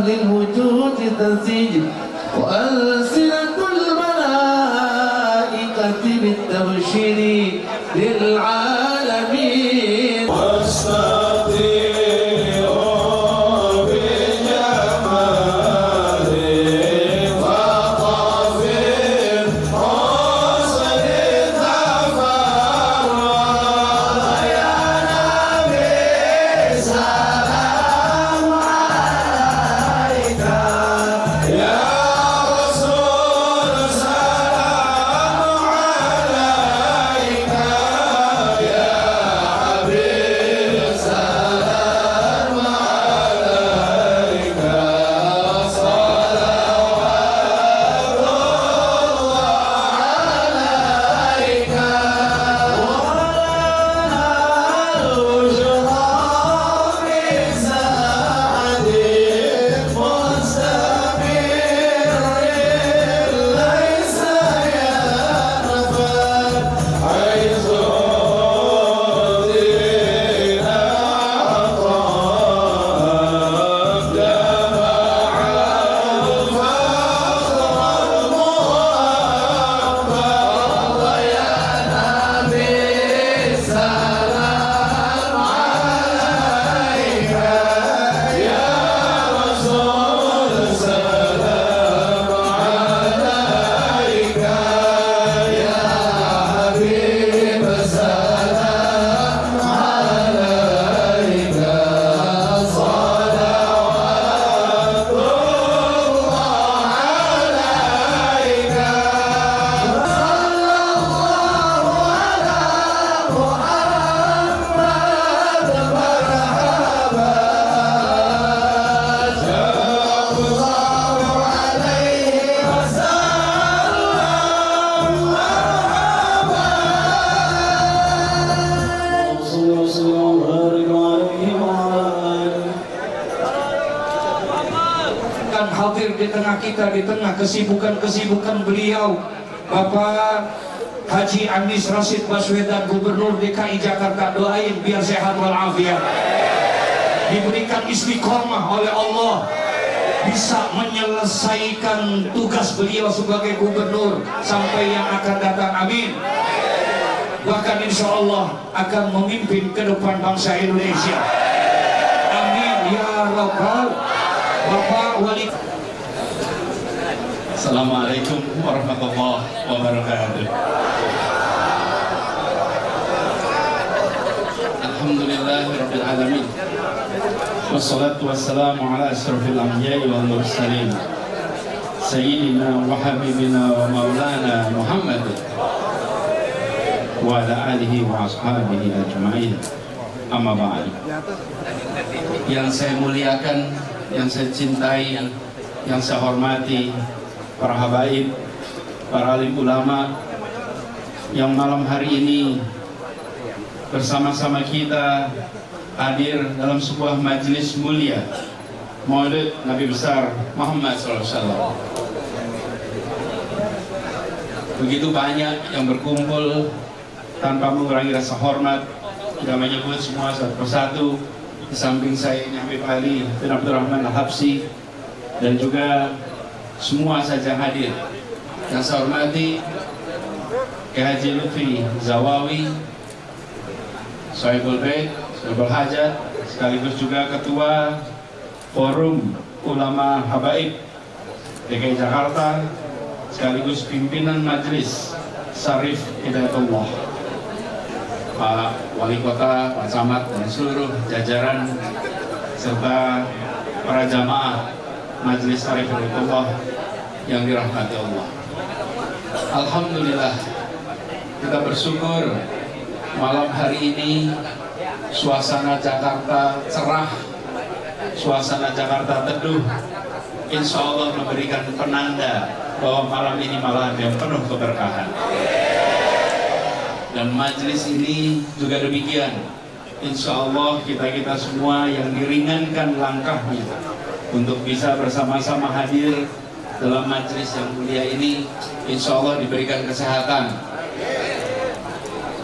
للوجود تزيد وألسنة الملائكة بالتبشير للعالمين hadir di tengah kita, di tengah kesibukan-kesibukan beliau, Bapak Haji Anies Rashid Baswedan, Gubernur DKI Jakarta. Doain biar sehat walafiat, diberikan istiqomah oleh Allah, bisa menyelesaikan tugas beliau sebagai gubernur sampai yang akan datang, amin. Bahkan insya Allah akan memimpin ke depan bangsa Indonesia, amin ya Rabbal. Bapak Wali. Assalamualaikum warahmatullahi wabarakatuh. Alhamdulillahirabbil alamin. Wassalatu wassalamu ala asrofil anbiya'i wal mursalin, sayyidina wa habibina wa maulana Muhammad wa ala alihi wa ashabihi ajma'in. Amma ba'd. Yang saya muliakan, yang saya cintai, yang saya hormati, para habaib, para alim ulama yang malam hari ini bersama-sama kita hadir dalam sebuah majelis mulia Maulid Nabi besar Muhammad SAW. Begitu banyak yang berkumpul tanpa mengurangi rasa hormat, kita menyebut semua satu persatu. Di samping saya ini Habib Ali bin Abdurrahman Al-Habsyi, dan juga semua saja hadir. Yang saya hormati Kiai Haji Lutfi Zawawi, Sohibul Bait, Sohibul Hajat, sekaligus juga Ketua Forum Ulama Habaib DKI Jakarta, sekaligus pimpinan Majelis Syarif Hidayatullah, Pak Wali Kota, Pak Camat, dan seluruh jajaran serta para jamaah Majelis Syarif Hidayatullah yang dirahmati Allah. Alhamdulillah, kita bersyukur malam hari ini suasana Jakarta cerah, suasana Jakarta teduh. Insya Allah memberikan penanda bahwa malam ini malam yang penuh keberkahan. Dan majelis ini juga demikian. Insya Allah kita semua yang diringankan langkahnya untuk bisa bersama-sama hadir dalam majelis yang mulia ini, insya Allah diberikan kesehatan.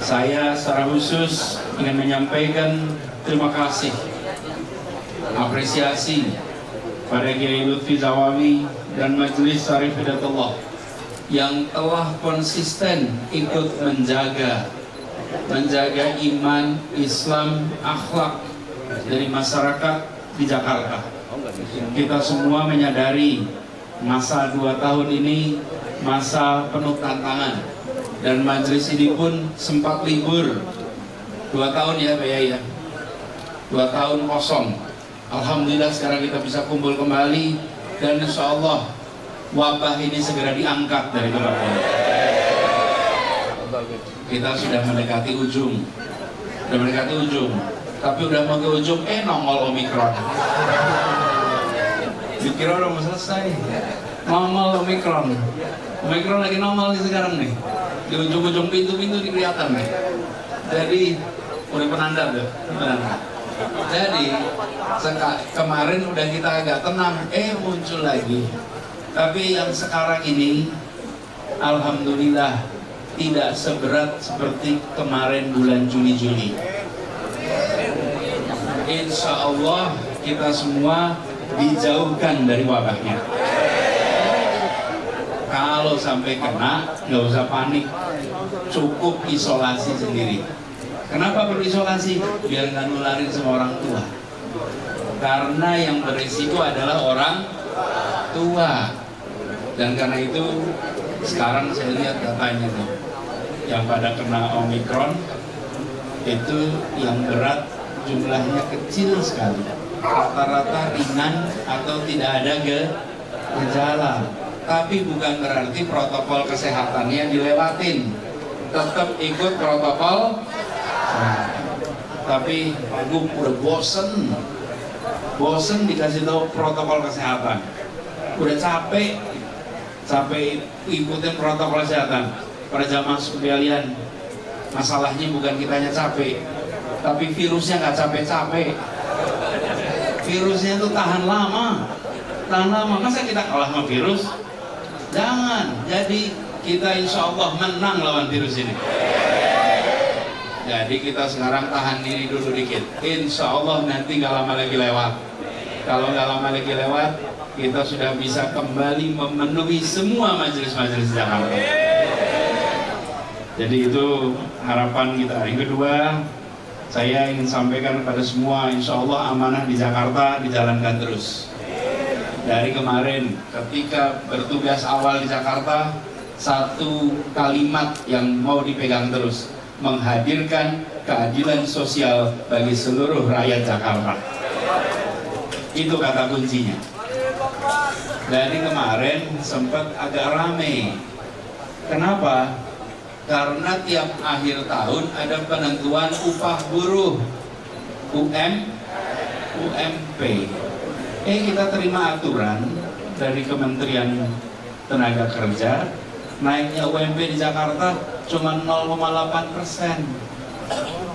Saya secara khusus ingin menyampaikan terima kasih, apresiasi pada Kiai Lutfi Zawawi dan Majelis Syarif Hidayatullah yang telah konsisten ikut menjaga iman, Islam, akhlak dari masyarakat di Jakarta. Kita semua menyadari masa 2 tahun ini masa penuh tantangan, dan majelis ini pun sempat libur 2 tahun ya Pak Yai ya, 2 tahun kosong. Alhamdulillah sekarang kita bisa kumpul kembali, dan insya Allah wabah ini segera diangkat dari tempat ini. Kita sudah mendekati ujung, tapi udah mau ke ujung, nongol Omikron. Dikira udah mau selesai, nongol Omikron lagi nongol nih sekarang nih, di ujung-ujung pintu-pintu kelihatan nih. Jadi udah penanda tuh, Jadi kemarin udah kita agak tenang, muncul lagi. Tapi yang sekarang ini, alhamdulillah tidak seberat seperti kemarin bulan Juni. Insya Allah kita semua dijauhkan dari wabahnya. Kalau sampai kena, nggak usah panik, cukup isolasi sendiri. Kenapa perlu isolasi? Biar nggak nularin sama orang tua. Karena yang berisiko adalah orang tua. Dan karena itu sekarang saya lihat datanya tuh, yang pada kena Omikron itu yang berat jumlahnya kecil sekali. Rata-rata ringan atau tidak ada gejala. Tapi bukan berarti protokol kesehatannya dilewatin. Tetap ikut protokol. Tapi aku udah bosen dikasih tahu protokol kesehatan, udah capek ikutin protokol kesehatan. Pada zaman sekalian, masalahnya bukan kitanya capek, tapi virusnya nggak capek-capek. Virusnya itu tahan lama. Masa kita kalah sama virus? Jangan. Jadi kita insya Allah menang lawan virus ini. Jadi kita sekarang tahan diri dulu dikit. Insya Allah nanti nggak lama lagi lewat. Kalau nggak lama lagi lewat, kita sudah bisa kembali memenuhi semua majelis-majelis Jakarta. Jadi itu harapan kita. Yang kedua, saya ingin sampaikan kepada semua, insya Allah amanah di Jakarta dijalankan terus. Dari kemarin ketika bertugas awal di Jakarta, satu kalimat yang mau dipegang terus, menghadirkan keadilan sosial bagi seluruh rakyat Jakarta. Itu kata kuncinya. Dari kemarin sempat agak rame. Kenapa? Karena tiap akhir tahun ada penentuan upah buruh, UMP. Kita terima aturan dari Kementerian Tenaga Kerja, naiknya UMP di Jakarta cuma 0,8%.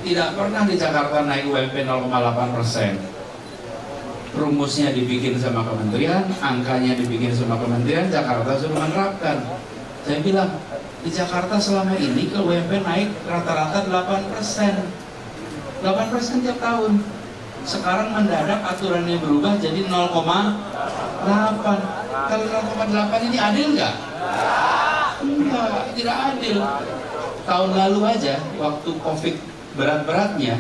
Tidak pernah di Jakarta naik UMP 0,8%. Rumusnya dibikin sama kementerian, angkanya dibikin sama kementerian, Jakarta suruh menerapkan. Saya bilang, di Jakarta selama ini ke UMP naik rata-rata 8%. 8% tiap tahun. Sekarang mendadak aturannya berubah jadi 0,8. Kalau 0,8 ini adil nggak? Enggak, tidak adil. Tahun lalu aja, waktu Covid berat-beratnya,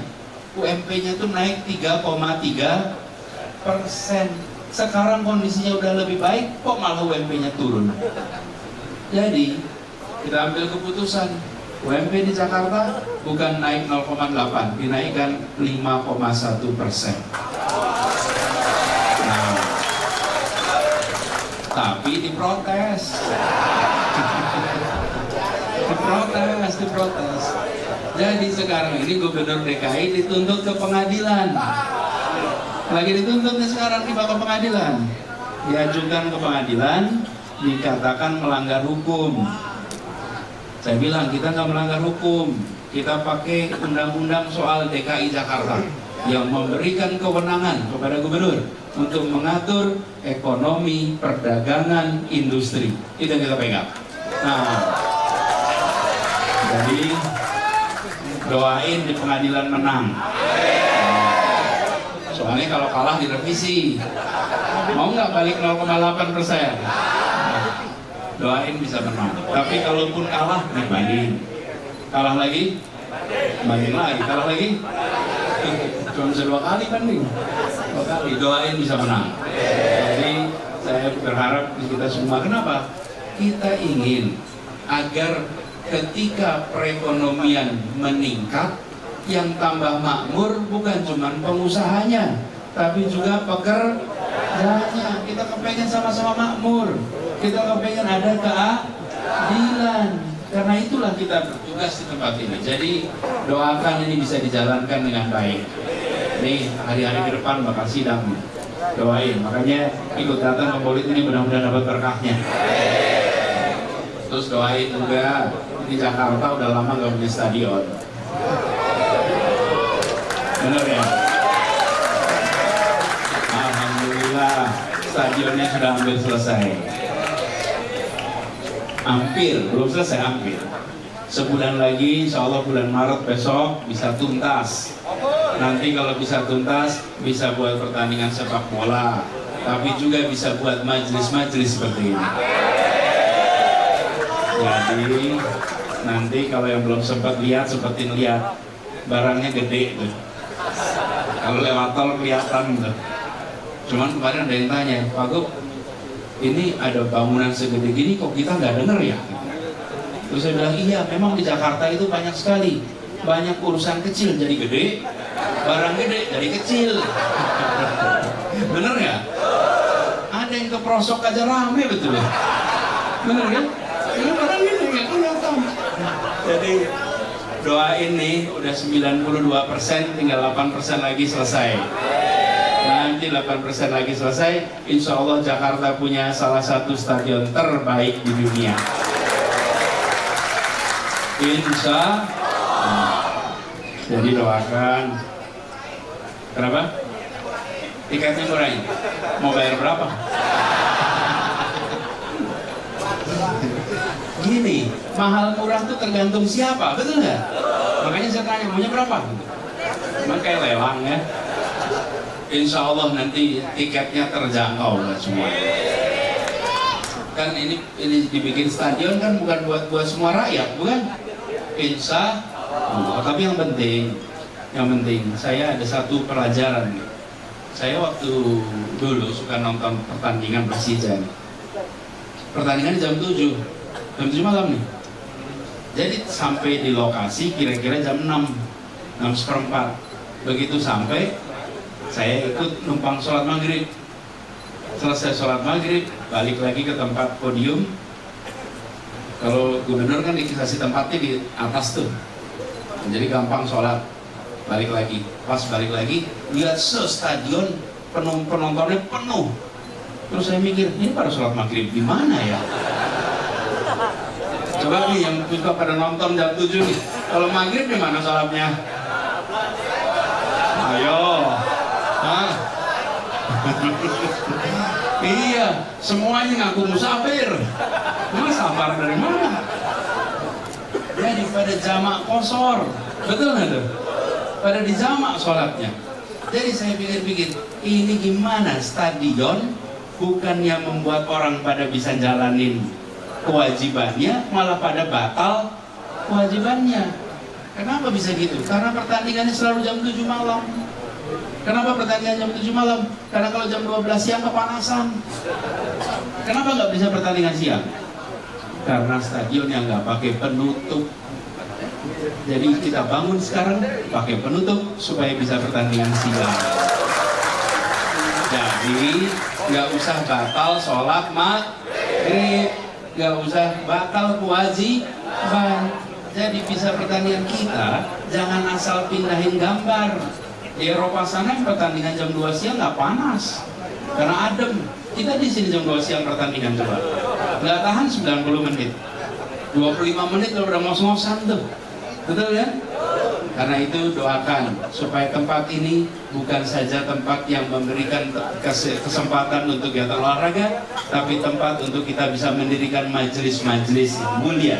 UMP-nya tuh naik 3,3%. Sekarang kondisinya udah lebih baik, kok malah UMP-nya turun. Jadi, kita ambil keputusan, UMP di Jakarta bukan naik 0,8, dinaikkan 5,1%. Nah, tapi diprotes. diprotes. Jadi sekarang ini Gubernur DKI dituntut ke pengadilan. Lagi dituntut nih sekarang di bawah pengadilan. Diajukan ke pengadilan, dikatakan melanggar hukum. Saya bilang kita nggak melanggar hukum. Kita pakai undang-undang soal DKI Jakarta yang memberikan kewenangan kepada gubernur untuk mengatur ekonomi, perdagangan, industri. Itu yang kita pegang. Nah, jadi doain di pengadilan menang. Soalnya kalau kalah direvisi. Mau nggak balik 0,8%? Doain bisa menang. Tapi kalaupun kalah, banding. Kalah lagi, banding lagi. Kalah lagi, cuma bisa 2 kali banding. 2 kali. Doain bisa menang. Jadi saya berharap kita semua, kenapa? Kita ingin agar ketika perekonomian meningkat, yang tambah makmur bukan cuma pengusahanya, tapi juga pekerjanya. Kita kepengen sama-sama makmur, kita kepengen ada keadilan. Karena itulah kita bertugas di tempat ini. Jadi doakan ini bisa dijalankan dengan baik. Nih hari-hari ke depan bakal sidang, doain. Makanya ikut datang ke Maulid ini, mudah-mudahan dapat berkahnya. Terus doain juga, di Jakarta udah lama gak punya stadion. Bener ya? Alhamdulillah stadionnya sudah hampir selesai. Hampir, belum selesai, hampir. Sebulan lagi, insya Allah bulan Maret besok bisa tuntas. Nanti kalau bisa tuntas, bisa buat pertandingan sepak bola, tapi juga bisa buat majelis-majelis seperti ini. Jadi nanti kalau yang belum sempat lihat, seperti lihat barangnya gede tuh. Kalau lewat tol kelihatan tuh. Cuman kemarin ada yang tanya, Pak Gop, ini ada bangunan segede gini kok kita nggak dengar ya? Terus saya bilang, iya memang di Jakarta itu banyak sekali, banyak urusan kecil jadi gede, barang gede jadi kecil. Bener ya? Ada yang keprosok aja rame betul ya? Bener kan? Ini barang gede nggak kelihatan. Jadi doain nih, udah 92%, tinggal 8% lagi selesai. Nanti 8% lagi selesai, insya Allah Jakarta punya salah satu stadion terbaik di dunia. Insya Allah. Jadi doakan. Kenapa? Tiketnya murah ini. Mau bayar berapa? Gini, mahal murah tuh tergantung siapa, betul nggak? Makanya saya tanya, maunya berapa? Emang kayak lelang ya. Insya Allah nanti tiketnya terjangkau buat semua. Kan ini dibikin stadion kan bukan buat semua rakyat, bukan? Insya Allah. Tapi yang penting saya ada satu pelajaran. Saya waktu dulu suka nonton pertandingan Persija. Pertandingan jam 7 malam nih. Jadi sampai di lokasi kira-kira jam 6:04. Begitu sampai, saya ikut numpang sholat maghrib. Selesai sholat maghrib, balik lagi ke tempat podium. Kalau gubernur kan dikasih tempatnya di atas tuh, jadi gampang sholat. Balik lagi, pas balik lagi, lihat stadion penontonnya penuh. Terus saya mikir, ini pada sholat maghrib di mana ya? Coba nih yang suka pada nonton jam 7 nih, kalau maghrib di mana sholatnya? Ayo, hah? Iya, semuanya ngaku musafir. Mas safar dari mana? Jadi pada jamak kosor, betul nggak tuh? Pada di jamak sholatnya. Jadi saya pikir-pikir, ini gimana stadion bukannya membuat orang pada bisa jalanin kewajibannya, malah pada batal kewajibannya. Kenapa bisa gitu? Karena pertandingannya selalu jam 7 malam. Kenapa pertandingan jam 7 malam? Karena kalau jam 12 siang kepanasan. Kenapa nggak bisa pertandingan siang? Karena stadion yang nggak pakai penutup. Jadi kita bangun sekarang pakai penutup supaya bisa pertandingan siang. Jadi nggak usah batal sholat maghrib, nggak usah batal kewajiban. Jadi bisa pertandingan kita, jangan asal pindahin gambar. Di Eropa sana pertandingan jam 2 siang nggak panas, karena adem. Kita di sini jam 2 siang pertandingan coba, nggak tahan 90 menit, 25 menit udah ngos-ngosan tuh, betul ya? Karena itu doakan supaya tempat ini bukan saja tempat yang memberikan kesempatan untuk kegiatan olahraga, tapi tempat untuk kita bisa mendirikan majelis-majelis mulia.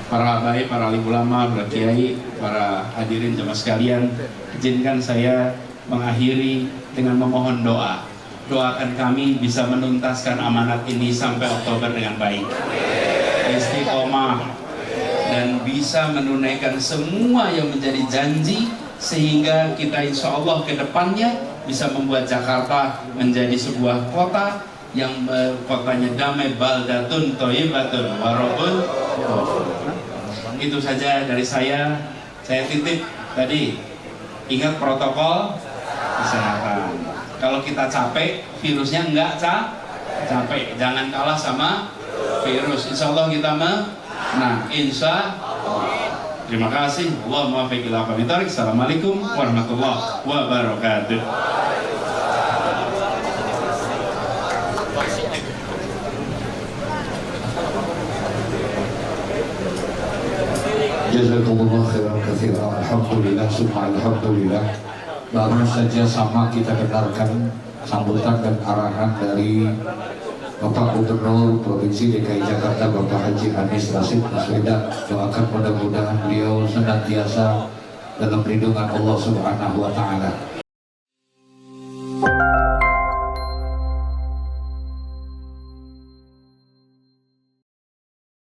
Para habaib, para alim ulama, para kiai, para hadirin jemaah sekalian, izinkan saya mengakhiri dengan memohon doa. Doakan kami bisa menuntaskan amanat ini sampai Oktober dengan baik, istiqomah, dan bisa menunaikan semua yang menjadi janji, sehingga kita insya Allah ke depannya bisa membuat Jakarta menjadi sebuah kota yang kotanya damai, baldatun thayyibatun warabun. Itu saja dari saya titip tadi, ingat protokol kesehatan. Kalau kita capek, virusnya enggak capek. Jangan kalah sama virus. Insya Allah kita menang. Insya Allah. Terima kasih. Allahumma muwaffiq ila aqwamit thoriq. Assalamualaikum warahmatullahi wabarakatuh. Jazakumullah khairan katsiran. Alhamdulillah, summa alhamdulillah. Baru saja sama kita dengarkan sambutan dan arahan dari Bapak Gubernur Provinsi DKI Jakarta, Bapak Haji Anies Rashid Baswedan. Doakan mudah-mudahan beliau senantiasa dalam perlindungan Allah Subhanahu wa Ta'ala.